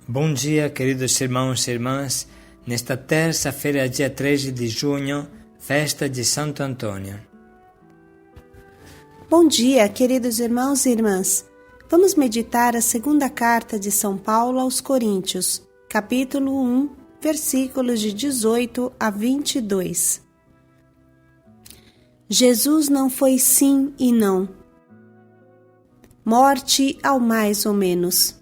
Bom dia, queridos irmãos e irmãs, nesta terça-feira, dia 13 de junho, festa de Santo Antônio. Bom dia, queridos irmãos e irmãs. Vamos meditar a segunda carta de São Paulo aos Coríntios, capítulo 1, versículos de 18 a 22. Jesus não foi sim e não. Morte ao mais ou menos.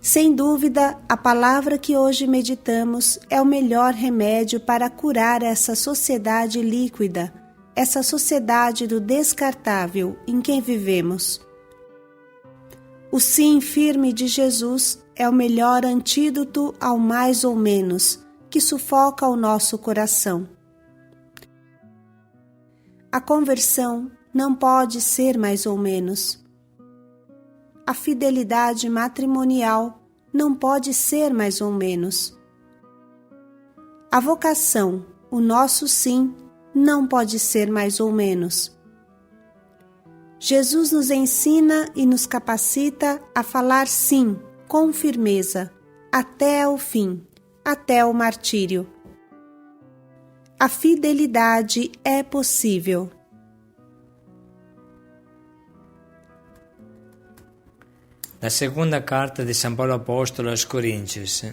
Sem dúvida, a palavra que hoje meditamos é o melhor remédio para curar essa sociedade líquida, essa sociedade do descartável em que vivemos. O sim firme de Jesus é o melhor antídoto ao mais ou menos, que sufoca o nosso coração. A conversão não pode ser mais ou menos. A fidelidade matrimonial não pode ser mais ou menos. A vocação, o nosso sim, não pode ser mais ou menos. Jesus nos ensina e nos capacita a falar sim, com firmeza, até o fim, até o martírio. A fidelidade é possível. Na segunda carta de São Paulo Apóstolo aos Coríntios.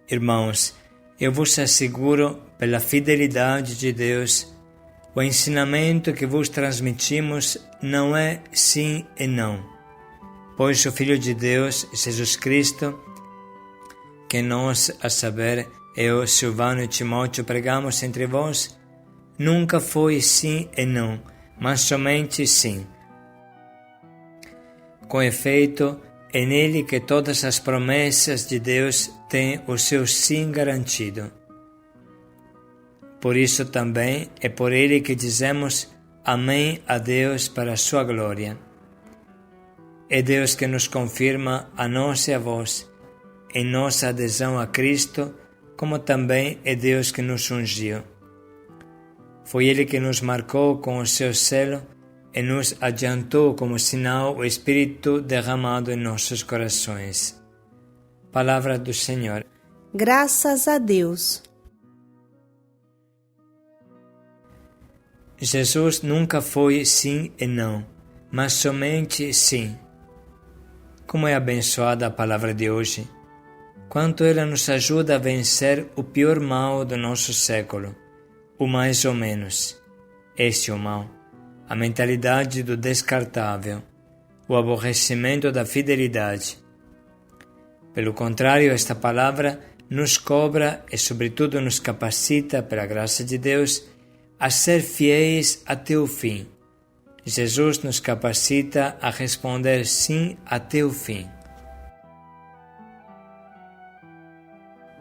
Irmãos, eu vos asseguro, pela fidelidade de Deus, o ensinamento que vos transmitimos não é sim e não, pois o Filho de Deus, Jesus Cristo, que nós, a saber, eu, Silvano e Timóteo pregamos entre vós, nunca foi sim e não, mas somente sim. Com efeito, é nele que todas as promessas de Deus têm o seu sim garantido. Por isso também é por ele que dizemos Amém a Deus para a sua glória. É Deus que nos confirma a nós e a vós em nossa adesão a Cristo, como também é Deus que nos ungiu. Foi ele que nos marcou com o seu selo e nos adiantou como sinal o Espírito derramado em nossos corações. Palavra do Senhor. Graças a Deus. Jesus nunca foi sim e não, mas somente sim. Como é abençoada a palavra de hoje! Quanto ela nos ajuda a vencer o pior mal do nosso século, o mais ou menos. Esse é o mal. A mentalidade do descartável, o aborrecimento da fidelidade. Pelo contrário, esta palavra nos cobra e, sobretudo, nos capacita, pela graça de Deus, a ser fiéis até o fim. Jesus nos capacita a responder sim até o fim.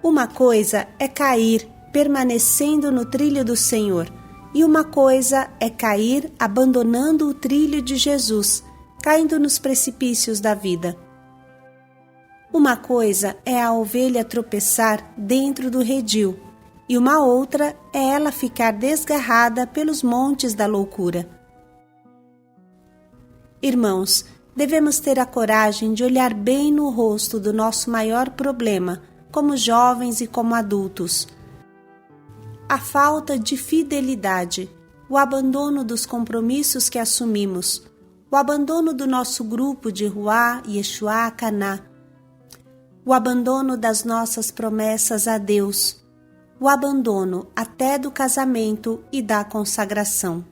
Uma coisa é cair permanecendo no trilho do Senhor, e uma coisa é cair abandonando o trilho de Jesus, caindo nos precipícios da vida. Uma coisa é a ovelha tropeçar dentro do redil, e uma outra é ela ficar desgarrada pelos montes da loucura. Irmãos, devemos ter a coragem de olhar bem no rosto do nosso maior problema, como jovens e como adultos. A falta de fidelidade, o abandono dos compromissos que assumimos, o abandono do nosso grupo de Ruá, Yeshua, Caná, o abandono das nossas promessas a Deus, o abandono até do casamento e da consagração.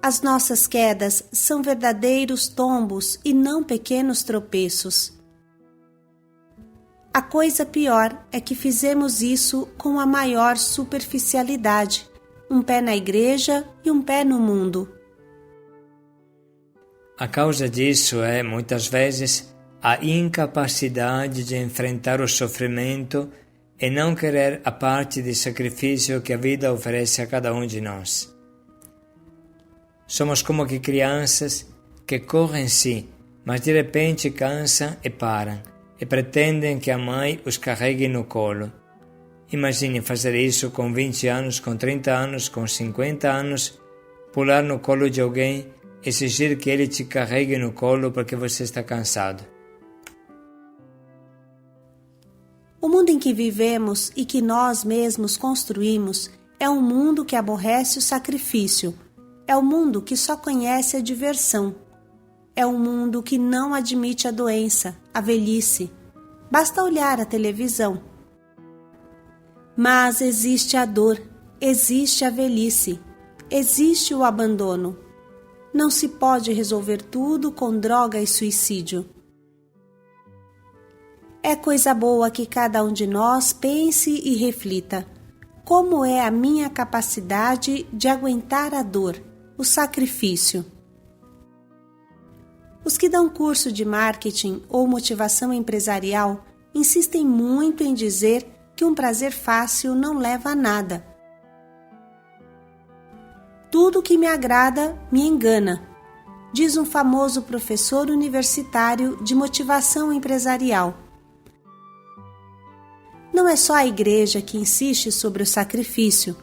As nossas quedas são verdadeiros tombos e não pequenos tropeços. A coisa pior é que fizemos isso com a maior superficialidade, um pé na igreja e um pé no mundo. A causa disso é, muitas vezes, a incapacidade de enfrentar o sofrimento e não querer a parte de sacrifício que a vida oferece a cada um de nós. Somos como que crianças que correm sim, mas de repente cansam e param, e pretendem que a mãe os carregue no colo. Imagine fazer isso com 20 anos, com 30 anos, com 50 anos, pular no colo de alguém exigir que ele te carregue no colo porque você está cansado. O mundo em que vivemos e que nós mesmos construímos é um mundo que aborrece o sacrifício. É um mundo que só conhece a diversão. É um mundo que não admite a doença, a velhice. Basta olhar a televisão. Mas existe a dor, existe a velhice, existe o abandono. Não se pode resolver tudo com droga e suicídio. É coisa boa que cada um de nós pense e reflita. Como é a minha capacidade de aguentar a dor, o sacrifício? Os que dão curso de marketing ou motivação empresarial insistem muito em dizer que um prazer fácil não leva a nada. Tudo que me agrada me engana, diz um famoso professor universitário de motivação empresarial. Não é só a igreja que insiste sobre o sacrifício,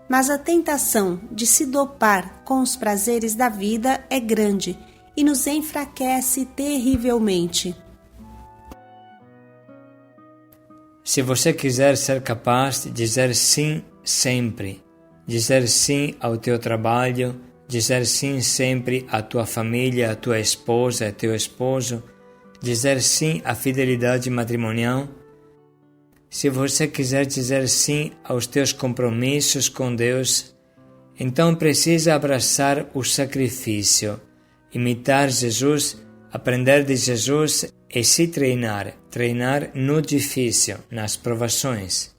mas a tentação de se dopar com os prazeres da vida é grande e nos enfraquece terrivelmente. Se você quiser ser capaz de dizer sim sempre, dizer sim ao teu trabalho, dizer sim sempre à tua família, à tua esposa, ao teu esposo, dizer sim à fidelidade matrimonial, se você quiser dizer sim aos teus compromissos com Deus, então precisa abraçar o sacrifício, imitar Jesus, aprender de Jesus e se treinar no difícil, nas provações.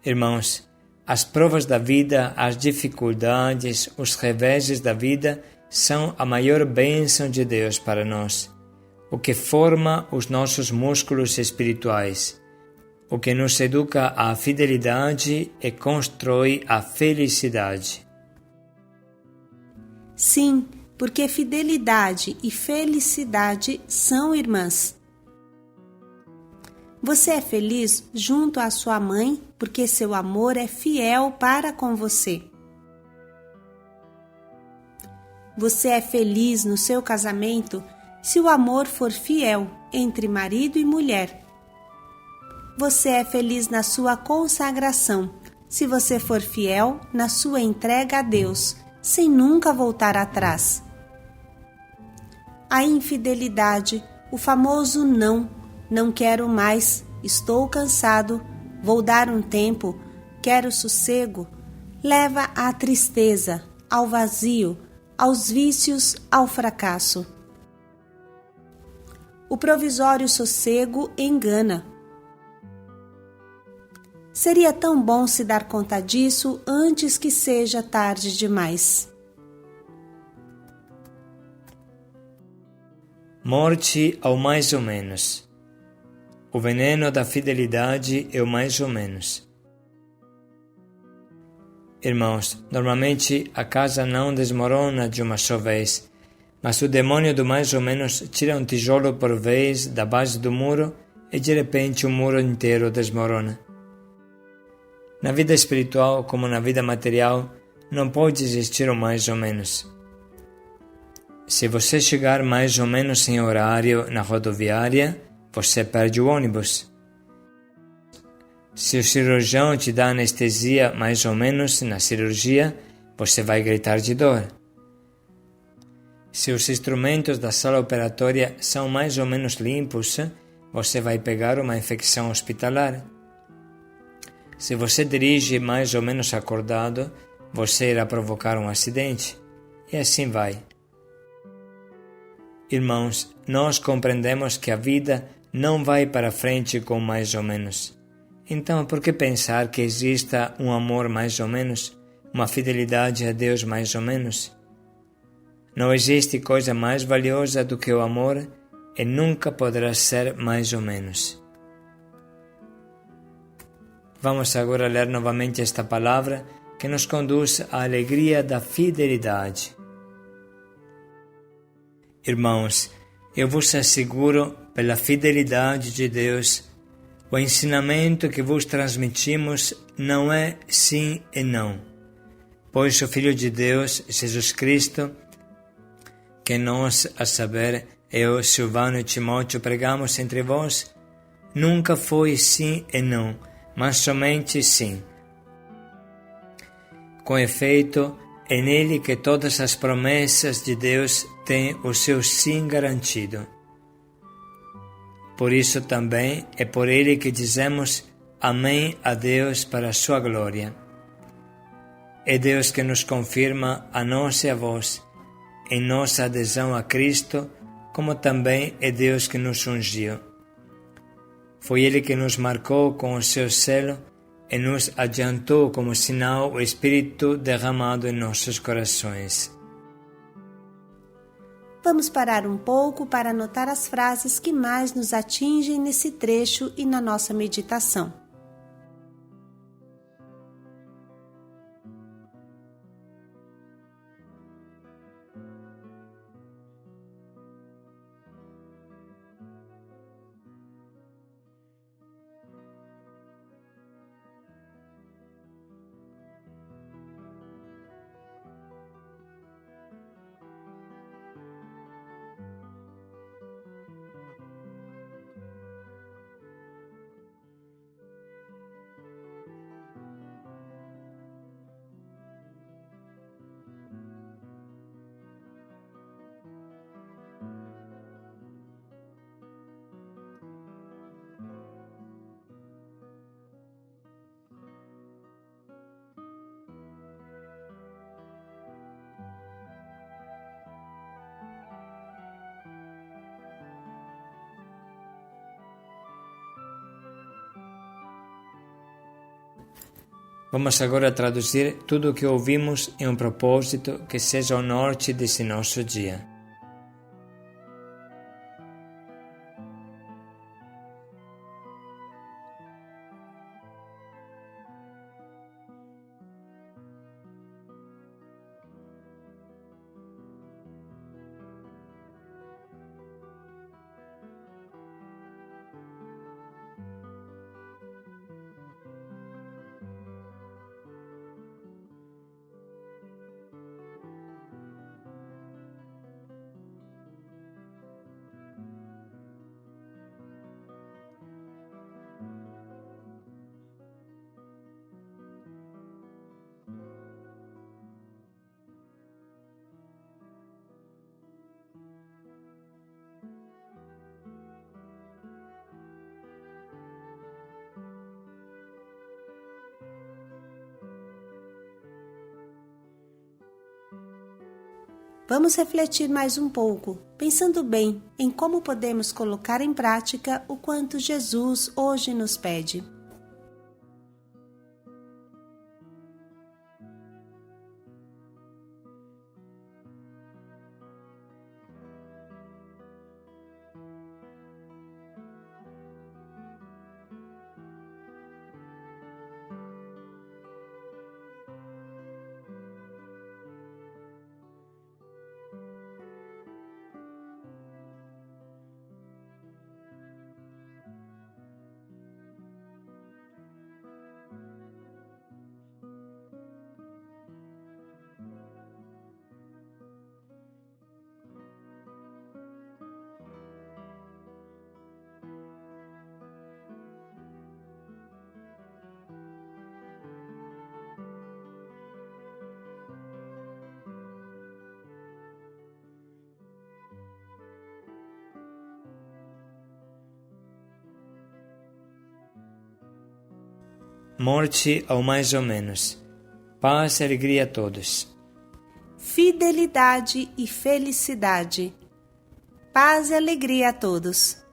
Irmãos, as provas da vida, as dificuldades, os reveses da vida são a maior bênção de Deus para nós, o que forma os nossos músculos espirituais, o que nos educa à fidelidade e constrói a felicidade. Sim, porque fidelidade e felicidade são irmãs. Você é feliz junto à sua mãe porque seu amor é fiel para com você. Você é feliz no seu casamento se o amor for fiel entre marido e mulher. Você é feliz na sua consagração se você for fiel na sua entrega a Deus, sem nunca voltar atrás. A infidelidade, o famoso não quero mais, estou cansado, vou dar um tempo, quero sossego, leva à tristeza, ao vazio, aos vícios, ao fracasso. O provisório sossego engana. Seria tão bom se dar conta disso antes que seja tarde demais. Morte ao mais ou menos. O veneno da fidelidade é o mais ou menos. Irmãos, normalmente a casa não desmorona de uma só vez, mas o demônio do mais ou menos tira um tijolo por vez da base do muro e de repente o muro inteiro desmorona. Na vida espiritual, como na vida material, não pode existir o mais ou menos. Se você chegar mais ou menos em horário na rodoviária, você perde o ônibus. Se o cirurgião te dá anestesia mais ou menos na cirurgia, você vai gritar de dor. Se os instrumentos da sala operatória são mais ou menos limpos, você vai pegar uma infecção hospitalar. Se você dirige mais ou menos acordado, você irá provocar um acidente. E assim vai. Irmãos, nós compreendemos que a vida não vai para frente com mais ou menos. Então, por que pensar que exista um amor mais ou menos, uma fidelidade a Deus mais ou menos? Não existe coisa mais valiosa do que o amor e nunca poderá ser mais ou menos. Vamos agora ler novamente esta palavra que nos conduz à alegria da fidelidade. Irmãos, eu vos asseguro, pela fidelidade de Deus, o ensinamento que vos transmitimos não é sim e não, pois o Filho de Deus, Jesus Cristo, que nós, a saber, eu, Silvano e Timóteo, pregamos entre vós, nunca foi sim e não, mas somente sim. Com efeito, é nele que todas as promessas de Deus têm o seu sim garantido. Por isso também é por ele que dizemos amém a Deus para a sua glória. É Deus que nos confirma a nós e a vós em nossa adesão a Cristo, como também é Deus que nos ungiu. Foi Ele que nos marcou com o seu selo e nos adiantou como sinal o Espírito derramado em nossos corações. Vamos parar um pouco para anotar as frases que mais nos atingem nesse trecho e na nossa meditação. Vamos agora traduzir tudo o que ouvimos em um propósito que seja o norte desse nosso dia. Vamos refletir mais um pouco, pensando bem em como podemos colocar em prática o quanto Jesus hoje nos pede. Morte ao mais ou menos. Paz e alegria a todos. Fidelidade e felicidade. Paz e alegria a todos.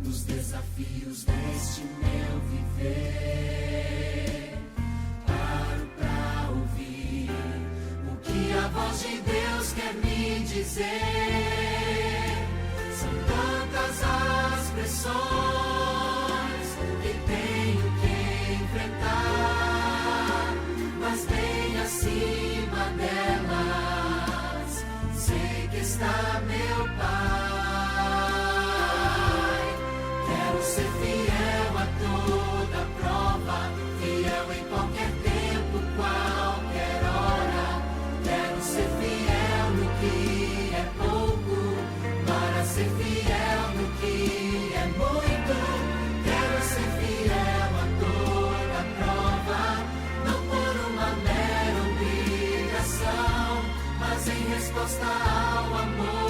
Os desafios deste meu viver, paro pra dizer. São tantas as pressões que tenho que enfrentar, mas bem acima delas sei que está meu Pai. Quero ser fiel a toda prova, fiel em qualquer tempo, qualquer hora. Quero ser fiel no que é pouco, para ser fiel no que é muito. Quero ser fiel a toda prova, não por uma mera obrigação, mas em resposta ao amor